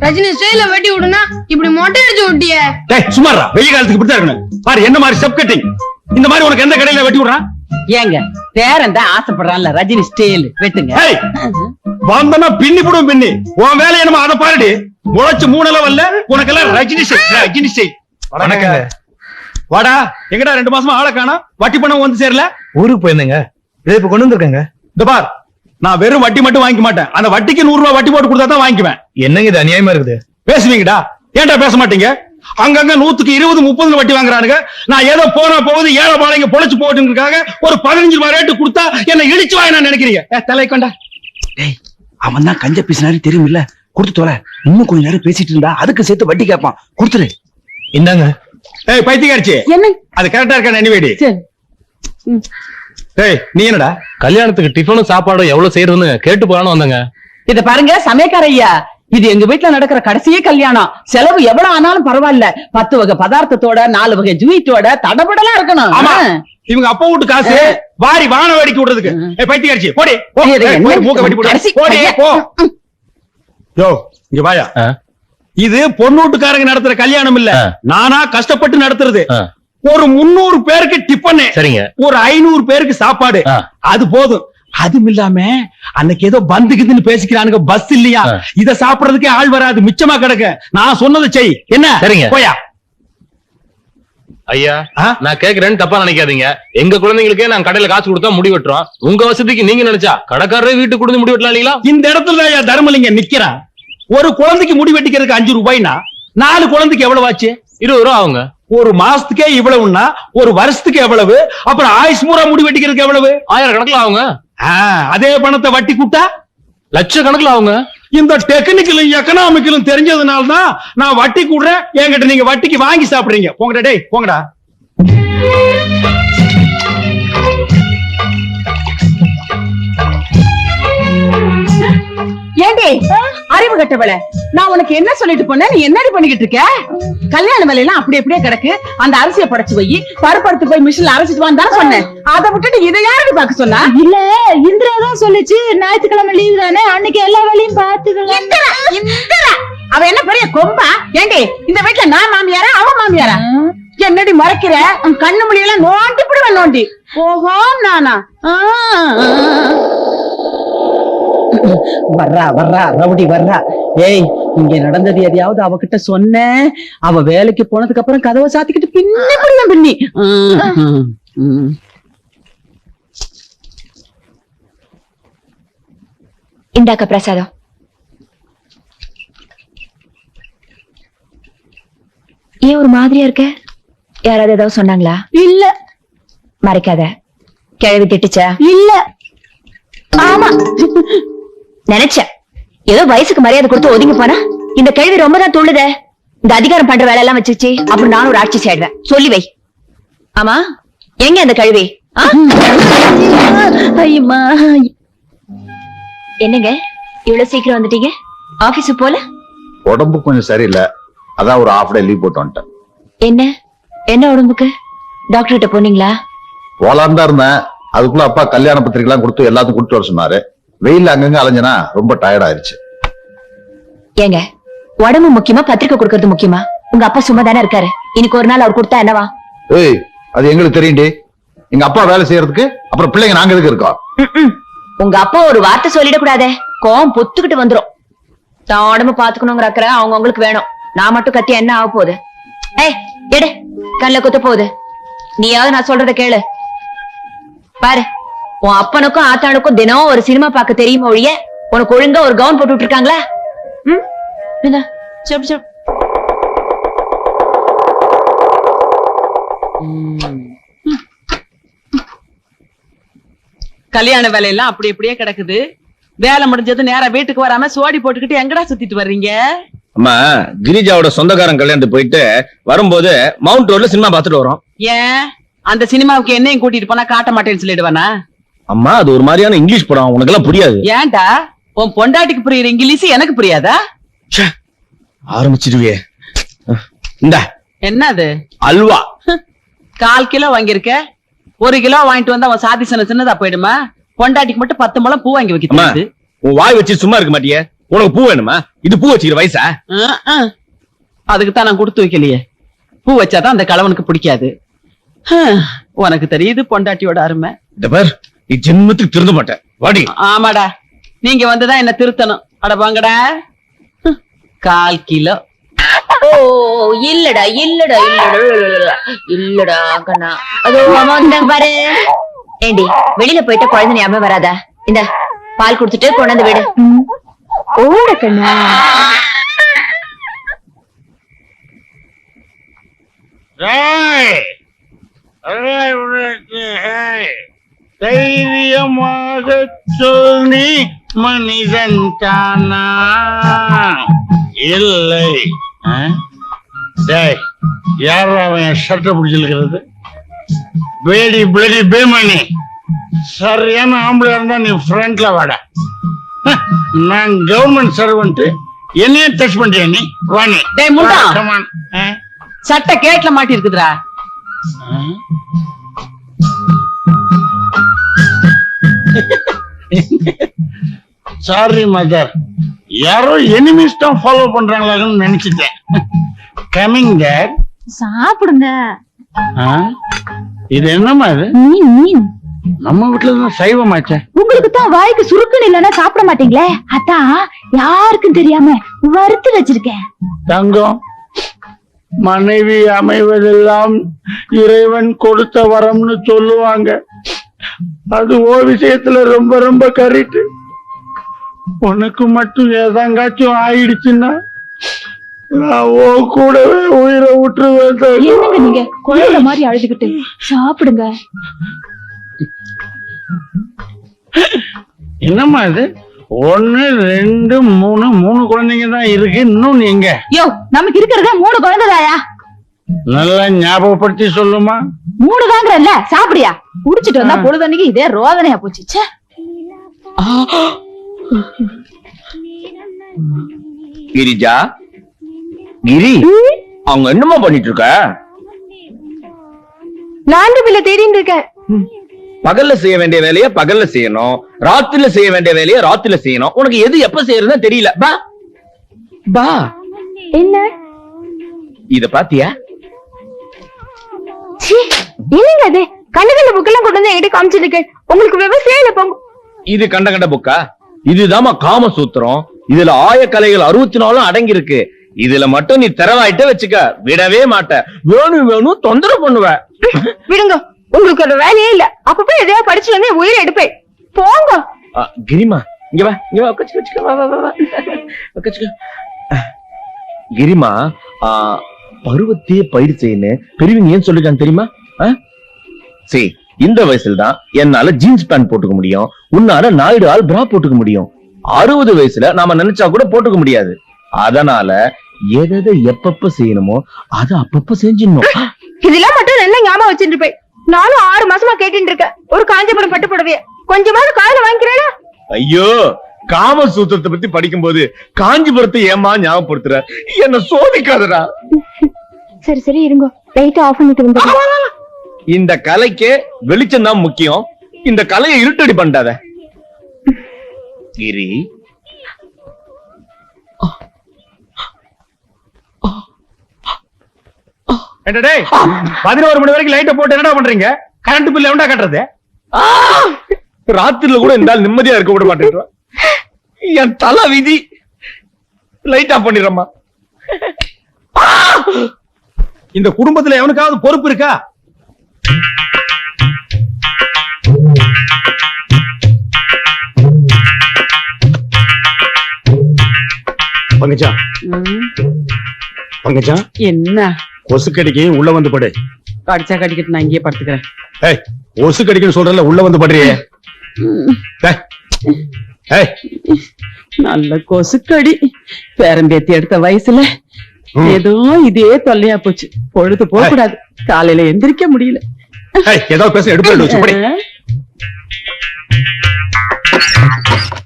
ரஜினி ஸ்டைல வெட்டி விடுனா இப்படி மொட்டை அடிச்சு விட்டிய. டேய் சும்மாடா, வெயில் காலத்துக்கு இப்படி தான் இருக்கணும். பாரு என்ன மாதிரி ஸ்டெப் கட்டிங். இந்த மாதிரி உனக்கு எந்த கடையில வெட்டி விடுறான்? ஏங்க பேரன் தான் ஆசைப்படுறான்ல ரஜினி ஸ்டைல் வெட்டுங்க. ஏய் வந்தனா பின்னி போடும் பின்னி. உன் வேலை என்னமோ அதை பாருடி. முளைச்சு 3 லெவல்ல உனக்கெல்லாம் ரஜினி ஸ்டைல் ரஜினி ஸ்டைல். வணக்கங்க. வாடா, எங்கடா 2 மாசமா ஆளை காணோம்? வட்டி பணம் வந்து சேரல? ஊருக்கு போயிருந்தேங்க. இதை இப்ப கொண்டு வந்திருக்கேங்க. இந்த பார், நான் வெறும் வட்டி மட்டும் வாங்கிக்க மாட்டேன். அந்த வட்டிக்கு 100 ரூபாய் வட்டி போட்டு கொடுத்தா தான் வாங்கிக்குவேன். என்னங்க இது அநியாயமா இருக்குது? பேசுவீங்கடா, ஏன்டா பேச மாட்டீங்க? அங்கங்க 100க்கு 20, 30 வட்டி வாங்குறானுங்க. நான் ஏதோ போனா போகுது ஏழை பாளையங்க பொழைச்சு போட்டுங்கிறதுக்காக ஒரு 15 ரூபாய் ரேட்டு கொடுத்தா என்ன இடிச்சு வாங்க நினைக்கிறீங்க? தலை கொண்டா. டேய், அவன் தான் கஞ்ச பேசினாரு தெரியுமில்ல, கொடுத்து தோல. இன்னும் கொஞ்ச நேரம் பேசிட்டு இருந்தா அதுக்கு சேர்த்து வட்டி கேட்பான், கொடுத்துரு. இந்தாங்க. ஏய் பைத்தியக்காரச்சி, என்ன அது கரெக்டா இருக்கா? எனிவேடி. ஏய் நீ என்னடா? கல்யாணத்துக்கு டிஃபனும் சாப்பாடும் எவ்வளவு செய்யறதுன்னு கேட்டு போறான்னு வந்தங்க. இத பாருங்க சமயக்கார ஐயா, இது எங்க வீட்டுல நடக்கிற கடைசியே கல்யாணம். செலவு எவ்வளவு ஆனாலும் பரவாயில்ல. 10 வகை பதார்த்தத்தோட 4 வகை ஜூயிட்டோட தடபடலாம் இருக்கணும். ஆமா, இவங்க அப்பா வீட்டு காசு வாரி வான வேடிக்கை விடுறதுக்கு. ஏய் பைத்தியக்காரச்சி, போடி. மூக்க வெட்டி போடு. போடி போ. யோ இங்க வாயா. இது பொண்ணு வீட்டுக்காரங்க நடத்துற கல்யாணம் இல்ல, நானா கஷ்டப்பட்டு நடத்துறது. ஒரு 300 பேருக்கு டிஃபன், சரிங்க. ஒரு 500 பேருக்கு சாப்பாடு, அது போதும். அதுவும் இல்லாம அன்னைக்கு ஏதோ பந்துக்குதுன்னு பேசிக்கிறானுங்க, பஸ் இல்லையா, இத சாப்பிடறதுக்கே ஆள் வராது, மிச்சமா கிடக்க. நான் சொன்னதை செய். என்ன? சரிங்க. போயா. ஐயா நான் கேக்குறேன்னு தப்பா நினைக்காதீங்க. எங்க குழந்தைங்களுக்கே நான் கடையில காசு கொடுத்தா முடி வெட்டுறோம். உங்க வசதிக்கு நீங்க நினைச்சா கடைக்காரரே வீட்டுக்கு கொடுத்து முடி வெட்டலாம் இல்லீங்களா? இந்த இடத்துல ஐயா தர்மலிங்க நிக்கிறான். ஒரு குழந்தைக்கு முடி வெட்டிக்கிறதுக்கு 5 ரூபாய்னா 4 குழந்தைக்கு எவ்வளவு ஆச்சு? 20 ரூபா ஆகுங்க. ஒரு மாசத்துக்கே இவ்வளவுன்னா ஒரு வருஷத்துக்கு எவ்வளவு? அப்புறம் ஆயுஷ் பூரா முடி வெட்டிக்கிறதுக்கு எவ்வளவு? 1000 கணக்குல ஆகுங்க. அதே பணத்தை வட்டி கூட்டா லட்ச கணக்குல ஆகுங்க. இந்த டெக்னிக்கலும் எக்கனாமிக்கலும் தெரிஞ்சதுனால தான் நான் வட்டி கூடுறேன். என்கிட்ட நீங்க வட்டிக்கு வாங்கி சாப்பிடுறீங்க. போங்கடா டேய், போங்கடா. ஏண்டி அறிவு கட்டவள, நான் உனக்கு என்ன சொல்லிட்டு போனேன், நீ என்னடி பண்ணிக்கிட்டு இருக்க? கல்யாண வேலையெல்லாம் அப்படி அப்படியே கிடக்கு. அந்த அரிசியை படைச்சு போய் பருப்படுத்து போய் மிஷின்ல அரைச்சிட்டு வான்னு சொன்னேன். அதை விட்டுட்டு இதை யாரடி பாக்க சொன்னா? இல்ல இந்திரா தான் சொல்லுச்சு, ஞாயிற்றுக்கிழமை லீவு தானே, அன்னைக்கு எல்லா வேலையும் பாத்துக்கலாம். அவ என்ன பெரிய கொம்பா? ஏண்டி இந்த வீட்டுல நான் மாமியாரா அவன் மாமியாரா? என்னடி மறைக்கிற? கண்ணு மொழியெல்லாம் நோண்டி போடுவேன் நோண்டி. ஓஹோ நானா? வர்றா வர்றா ரவுடி வர்றா. ஏய் இங்க நடந்தது எதையாவது அவகிட்ட சொன்ன, அவ வேலைக்கு போனதுக்கு அப்புறம் கதவை சாத்திக்கிட்டு பின்னி பிடிவேன் பின்னி. இந்தாக்க பிரசாதம். ஏன் ஒரு மாதிரியா இருக்க? யாராவது ஏதாவது சொன்னாங்களா? இல்ல. மறைக்காத. கிழவி திட்டுச்சா? இல்ல. ஆமா நினைச்சேன். ஏதோ வயசுக்கு மரியாதை கொடுத்து ஒதுங்கி போனா இந்த கேள்வி ரொம்ப தான் துள்ளுதே. இந்த அதிகாரம் பண்ற வேலை எல்லாம் வச்சிருச்சு. அப்புறம் நானும் ஒரு ஆட்சி செய்வேன். சொல்லி வை. ஆமா எங்க அந்த கழுவி? என்னங்க இவ்வளவு சீக்கிரம் வந்துட்டீங்க? ஆபீஸ் போல? உடம்பு கொஞ்சம் சரியில்லை, அதான் ஒரு half day லீவ் போட்டு வந்துட்டேன். என்ன என்ன உடம்புக்கு? டாக்டர் கிட்ட போனீங்களா? போலான்னு தான் இருந்தேன். அதுக்குள்ள அப்பா கல்யாண பத்திரிக்கை எல்லாம் கொடுத்து எல்லாத்தையும் கூட்டிட்டு வர சொன்னாரு. வெயில்ல அங்கங்க அலைஞ்சனா ரொம்ப டயர்ட் ஆயிருச்சு. ஏங்க உடம்பு முக்கியமா பத்திரிக்கை கொடுக்கறது முக்கியமா? உங்க அப்பா சும்மா தானே இருக்காரு. இன்னைக்கு ஒரு நாள் அவர் கொடுத்தா என்னவா? ஏய் அது எங்களுக்கு தெரியும்டி. எங்க அப்பா வேலை செய்யறதுக்கு அப்புறம் பிள்ளைங்க நாங்க எதுக்கு இருக்கோம்? உங்க அப்பா ஒரு வார்த்தை சொல்லிட கூடாதே, கோவம் பொத்துக்கிட்டு வந்துரும். தான் உடம்பு பாத்துக்கணுங்கிற அக்கறை அவங்க உங்களுக்கு வேணும். நான் மட்டும் கத்தி என்ன ஆக போகுது? ஏய் எடு, கண்ணுல குத்த போகுது. நீயாவது நான் சொல்றத கேளு. பாரு, உன் அப்பனுக்கும் ஆத்தானுக்கும் தினம் ஒரு சினிமா பார்க்க தெரியுமா ஒழிய உனக்கு ஒழுங்கா ஒரு கவுன் போட்டு விட்டுருக்காங்களா? கல்யாண வேலையெல்லாம் அப்படி அப்படியே கிடக்குது. வேலை முடிஞ்சது நேரா வீட்டுக்கு வராம சோடி போட்டுக்கிட்டு எங்கடா சுத்திட்டு வர்றீங்க? அம்மா கிரிஜாவோட சொந்தக்காரன் கல்யாணத்துக்கு போயிட்டு வரும்போது மவுண்ட் ரோட்ல சினிமா பாத்துட்டு வரோம். ஏன் அந்த சினிமாவுக்கு என்னையும் கூட்டிட்டு போனா காட்ட மாட்டேன்னு சொல்லிடுவானா? அம்மா அது ஒரு மாதிரியான இங்கிலீஷ் படம், உனக்கு எல்லாம் புரியாது. ஏன்டா உன் பொண்டாட்டிக்கு புரியுற இங்கிலீஷ் எனக்கு புரியாதா? ஆரம்பிச்சிடுவே. இந்த என்னது? அல்வா 1/4 கிலோ வாங்கியிருக்க. 1 கிலோ வாங்கிட்டு வந்தா உன் சாதி சின்னதா போயிடுமா? பொண்டாட்டிக்கு மட்டும் 10 முழம் பூ வாங்கி வைக்க. உன் வாய் வச்சு சும்மா இருக்க மாட்டியே. உனக்கு பூ வேணுமா? இது பூ வச்சுக்கிற வயசா? அதுக்கு தான் நான் கொடுத்து வைக்கலையே. பூ வச்சாதான் அந்த கலவனுக்கு பிடிக்காது. உனக்கு தெரியுது பொண்டாட்டியோட அருமை. இந்த பார், நீ ஜென்மத்துக்கு திருந்த மாட்டேன். வாடி. ஆமாடா, நீங்க வந்துதான் என்ன திருத்தணும். அட வாங்கடா. 1/4 கிலோ. ஓ இல்லடா இல்லடா இல்லடா இல்லடா கண்ணா. அதோ அம்மா வந்தாங்க பாரு. ஏண்டி வெளியில போயிட்டு குழந்தை ஞாபகம் வராதா? இந்த பால் குடுத்துட்டு கொண்டாந்து விடு. ஓட கண்ணா. தைரியமாக சொல், நீ மனிதன் தானா? இல்லை. யார் அவன் ஷர்ட்டை பிடிச்சிருக்கிறது? பேடி பிளடி பேமணி, சரியான ஆம்பளை இருந்தா நீ ஃப்ரண்ட்ல வாடா. நான் கவர்மெண்ட் சர்வெண்ட், என்னையே டச் பண்றியா நீ? வாணி டேய் முண்டா, சட்டை கேட்ல மாட்டி இருக்குதுடா. சாரி மதர், யாரோ எனிமீஸ் தான் ஃபாலோ பண்றாங்களான்னு நினைச்சிட்டேன். Coming there. சாப்பிடுங்க. இது என்னமா இது? மீன் மீன். நம்ம வீட்டுலதான் சைவமாச்சே. உங்களுக்கு தான் வாய்க்கு சுருக்குன்னு இல்லைன்னா சாப்பிட மாட்டீங்களே, அதான் யாருக்கும் தெரியாம வறுத்து வச்சிருக்கேன். தங்கம், மனைவி அமைவதெல்லாம் இறைவன் கொடுத்த வரம்னு சொல்லுவாங்க. அது ஓ விஷயத்துல ரொம்ப ரொம்ப கரெக்ட். உனக்கு மட்டும் ஏதாங்காச்சும் ஆயிடுச்சுன்னா நான் ஓ கூடவே உயிரை விட்டுருவேன். என்னங்க நீங்க குழந்தை மாதிரி அழுதுகிட்டு? சாப்பிடுங்க. என்னம்மா இது? 1 2 3 குழந்தைங்க தான் இருக்கு. இன்னும் எங்க? யோ, நமக்கு இருக்கிறதே 3 குழந்தைதாயா? நல்லா ஞாபகப்படுத்தி சொல்லுமா. 3 தாங்கறல்ல, சாப்பிடியா? குடிச்சிட்டு வந்தா பொழுதன்னைக்கு இதே ரோதனையா போச்சு. கிரிஜா, கிரி, அவங்க என்னமா பண்ணிட்டு இருக்க? லாண்டு பில்ல தேடிட்டு இருக்கேன். பகல்ல செய்ய வேண்டிய வேலையை பகல்ல செய்யணும், ராத்திரில செய்ய வேண்டிய வேலையை ராத்திரில செய்யணும். உனக்கு எது எப்ப செய்யறதுன்னு தெரியல. பா பா. என்ன இத பாத்தியா? என்னங்க அது? கண்ணுக்கண்ட புக்கெல்லாம் கொண்டு வந்து என்கிட்ட காமிச்சிட்டு இருக்கு. உங்களுக்கு விவசாயம் இல்ல போங்க. இது கண்ட கண்ட புக்கா? இதுதாமா காமசூத்திரம். இதுல ஆயக்கலைகள் 64 அடங்கி இருக்கு. இதுல மட்டும் நீ திறவாயிட்ட வச்சுக்க, விடவே மாட்ட. வேணும் வேணும் தொந்தரவு பண்ணுவ. விடுங்க, உங்களுக்கு ஒரு வேலையே இல்ல. அப்பப்ப எதையாவது படிச்சு வந்து உயிரை எடுப்பேன். போங்க. கிரிமா, இங்க வா, இங்க வா, உட்காச்சுக்க, வா வா வா, உட்காச்சுக்க. கிரிமா, பருவத்தையே பயிர் செய்யணும் பெரியவங்க ஏன் சொல்லிருக்காங்க தெரியுமா? சரி, இந்த வயசுல தான் என்னால ஜீன்ஸ் பேண்ட் போட்டுக்க முடியும், உன்னால 4 ஆள் பிரா போட்டுக்க முடியும். 60 வயசுல நாம நினைச்சா கூட போட்டுக்க முடியாது. அதனால எதை எப்பப்ப செய்யணுமோ அதை அப்பப்ப செஞ்சிடணும். இதெல்லாம் மட்டும் நல்லா ஞாபகம் வச்சுட்டு இருப்பேன். நானும் 6 மாசமா கேட்டுட்டு இருக்கேன். ஒரு காஞ்சிபுரம் பட்டு புடவைய கொஞ்சமாவது காதுல வாங்கிக்கிறேனா? ஐயோ, காமசூத்திரத்தை பத்தி படிக்கும் போது காஞ்சிபுரத்தை ஏமா ஞாபகப்படுத்துற? என்ன சோதிக்காதடா. சரி சரி இருங்க, லைட் ஆஃப் பண்ணிட்டு வந்து. இந்த கலைக்கு வெளிச்சம் தான் முக்கியம். இந்த கலையை இருட்டடி பண்ணாத கிரி. டேய், 11 மணி வரைக்கும் லைட்ட போட்டு என்னடா பண்றீங்க? கரண்ட் பில் எவன்டா கட்டுறது? ராத்திரில கூட இந்த ஆள் நிம்மதியா இருக்க விட மாட்டேங்கிறான். என் தலை விதி. லைட் ஆஃப் பண்ணிடுறமா. இந்த குடும்பத்துல எவனுக்காவது பொறுப்பு இருக்கா? பங்கஜா, பங்கஜா, என்ன கொசு கடிக்கு உள்ள வந்து படு. கடிச்சா கடிக்கிட்டு நான் இங்கேயே படுத்துக்கிறேன். ஏய், கொசு கடிக்குன்னு சொல்றல, உள்ள வந்து படுறியே. ஏய், நல்ல கொசுக்கடி. பேரம்பேத்தி எடுத்த வயசுல ஏதோ இதே தொல்லையா போச்சு. பொழுது போக கூடாது, காலையில எந்திரிக்க முடியல. ஏதாவது பேச எடுப்பு.